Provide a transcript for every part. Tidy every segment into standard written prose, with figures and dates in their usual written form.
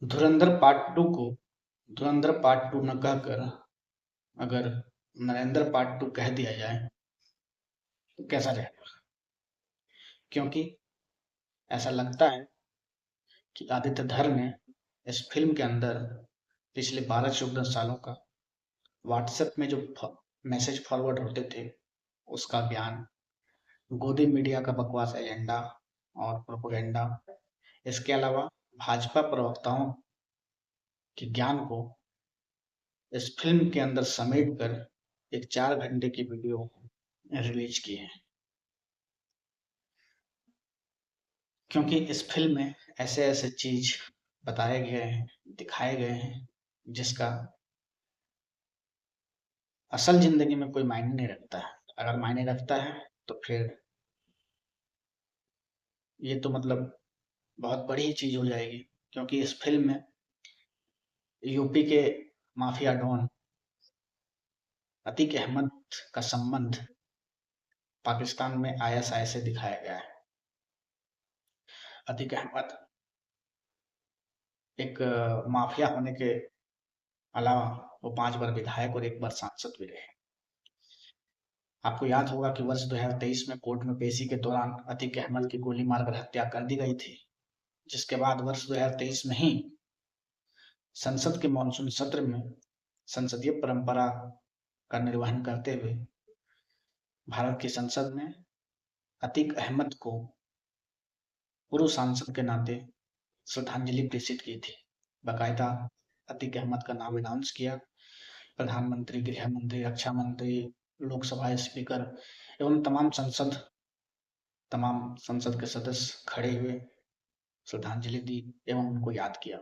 धुरंधर part two को धुरंधर part two न कहकर अगर नरेंद्र पार्ट टू कह दिया जाए तो कैसा रहेगा? क्योंकि ऐसा लगता है कि आदित्य धर ने इस फिल्म के अंदर पिछले 12-14 सालों का व्हाट्सएप में जो मैसेज फॉरवर्ड होते थे उसका ज्ञान, गोदी मीडिया का बकवास एजेंडा और प्रोपेगेंडा, इसके अलावा भाजपा प्रवक्ताओं के ज्ञान को इस फिल्म के अंदर समेट कर एक 4 घंटे की वीडियो रिलीज की है। क्योंकि इस फिल्म में ऐसे-ऐसे चीज़ बताए गए हैं, दिखाए गए हैं, जिसका असल ज़िंदगी में कोई मायने नहीं रखता है। अगर मायने रखता है, तो फिर ये तो मतलब बहुत बड़ी चीज़ हो जाएगी। क्योंकि इस फिल्म में यूपी के माफिया डॉन अतीक अहमद का संबंध पाकिस्तान में आईएसआई से दिखाया गया है। अतीक अहमद एक माफिया होने के अलावा वो 5 बार विधायक और 1 बार सांसद भी रहे। आपको याद होगा कि वर्ष 2023 में कोर्ट में पेशी के दौरान अतीक अहमद की गोली मारकर हत्या कर दी गई थी, जिसके बाद वर्ष 2023 में ही संसद के मानसून सत्र में संसदीय परंपरा का निर्वहन करते हुए भारत की संसद में अतीक अहमद को पूर्व सांसद के नाते श्रद्धांजलि प्रेषित की थी। बाकायदा अतीक अहमद का नाम अनाउंस किया। प्रधानमंत्री, गृह मंत्री, रक्षा मंत्री, लोकसभा स्पीकर एवं तमाम संसद के सदस्य खड़े हुए, श्रद्धांजलि दी एवं उनको याद किया।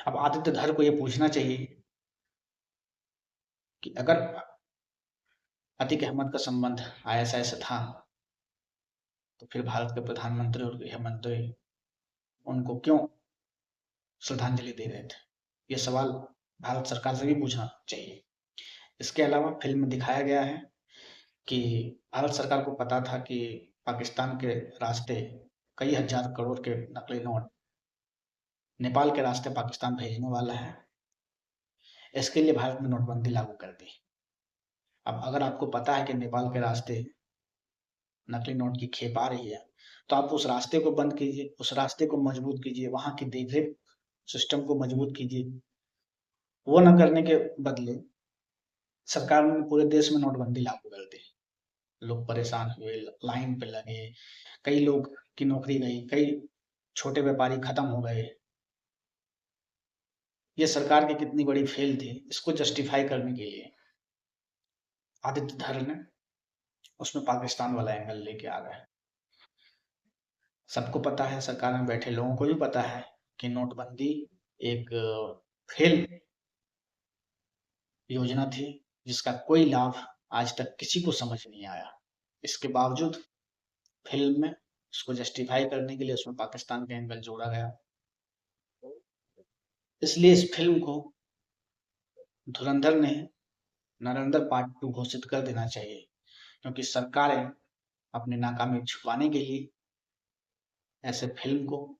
अब आदित्य धर को ये पूछना चाहिए कि अगर अतीक अहमद का संबंध आईएसआई से था, तो फिर भारत के प्रधानमंत्री और गृह मंत्री उनको क्यों श्रद्धांजलि दे रहे थे? ये सवाल भारत सरकार से भी पूछना चाहिए। इसके अलावा फिल्म में दिखाया गया है कि भारत सरकार को पता था कि पाकिस्तान के रास्ते कई हजार करोड़ के नकली नोट नेपाल के रास्ते पाकिस्तान भेजने वाला है। इसके लिए भारत ने नोटबंदी लागू कर दी। अब अगर आपको पता है कि नेपाल के रास्ते नकली नोट की खेप आ रही है, तो आप उस रास्ते को बंद कीजिए, उस रास्ते को मजबूत कीजिए, वहाँ की देख-रेख सिस्टम को मजबूत कीजिए। वो न करने के बदले सरकार ने पूरे देश में नोटबंदी लागू कर दी। लोग परेशान हुए, लाइन पे लगे, कई लोग की नौकरी गई, कई छोटे व्यापारी खत्म हो गए। ये सरकार की कितनी बड़ी फेल थी, इसको जस्टिफाई करने के लिए आदित्य धर ने उसमें पाकिस्तान वाला एंगल लेके आ गए। सबको पता है, सरकार में बैठे लोगों को भी पता है कि नोटबंदी एक फेल योजना थी, जिसका कोई लाभ आज तक किसी को समझ नहीं आया। इसके बावजूद फिल्म में उसको जस्टिफाई करने के लिए उसमें पाकिस्तान का एंगल जोड़ा गया। इसलिए इस फिल्म को धुरंधर ने नरेंद्र पार्ट टू घोषित कर देना चाहिए, क्योंकि सरकारें अपनी नाकामी छुपाने के लिए ऐसे फिल्म को,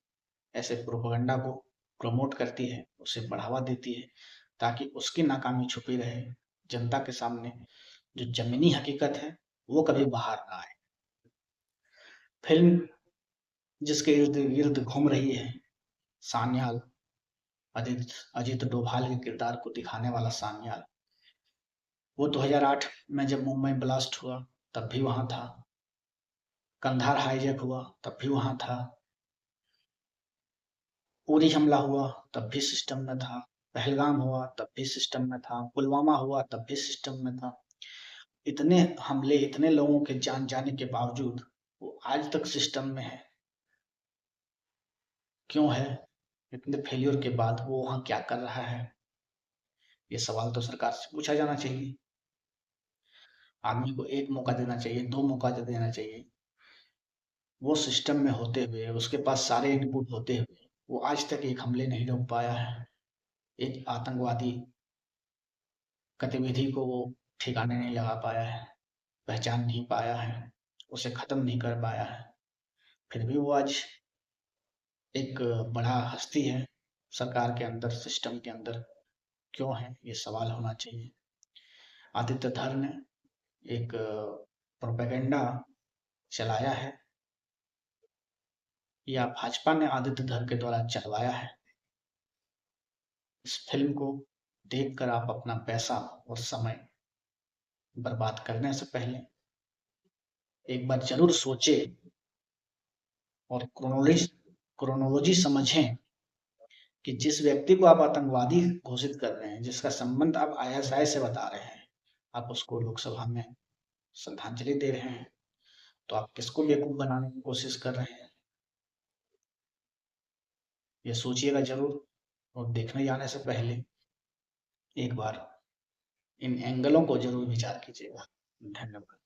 ऐसे प्रोपेगेंडा को प्रमोट करती है, उसे बढ़ावा देती है, ताकि उसकी नाकामी छुपी रहे। जनता के सामने जो जमीनी हकीकत है वो कभी बाहर ना आए। फिल्म जिसके इर्द गिर्द घूम रही है, सान्याल, अजित अजित डोभाल के किरदार को दिखाने वाला सान्याल, वो 2008 में जब मुंबई ब्लास्ट हुआ तब भी वहां था, कंधार हाईजैक हुआ तब भी वहां था, उरी हमला हुआ तब भी सिस्टम में था, पहलगाम हुआ तब भी सिस्टम में था, पुलवामा हुआ तब भी सिस्टम में था। इतने हमले, इतने लोगों के जान जाने के बावजूद वो आज तक सिस्टम में है। क्यों है? इतने फेल्योर के बाद वो वहां क्या कर रहा है? ये सवाल तो सरकार से पूछा जाना चाहिए। आदमी को 1 मौका देना चाहिए, 2 मौका देना चाहिए। वो सिस्टम में होते हुए, उसके पास सारे इनपुट होते हुए, वो आज तक एक हमले नहीं रोक पाया है। एक आतंकवादी गतिविधि को वो ठिकाने नहीं लगा पाया है, पहचान नहीं पाया है, उसे खत्म नहीं कर पाया है। फिर भी वो आज एक बड़ा हस्ती है, सरकार के अंदर, सिस्टम के अंदर क्यों है, ये सवाल होना चाहिए। आदित्य धर ने एक प्रोपेगेंडा चलाया है या भाजपा ने आदित्य धर के द्वारा चलवाया है। इस फिल्म को देखकर आप अपना पैसा और समय बर्बाद करने से पहले एक बार जरूर सोचें और क्रोनोलॉजी समझें कि जिस व्यक्ति को आप आतंकवादी घोषित कर रहे हैं, जिसका संबंध आप आईएसआई से बता रहे हैं, आप उसको लोकसभा में श्रद्धांजलि दे रहे हैं, तो आप किसको बेवकूफ बनाने की कोशिश कर रहे हैं, ये सोचिएगा जरूर। और देखने जाने से पहले एक बार इन एंगलों को जरूर विचार कीजिएगा। धन्यवाद।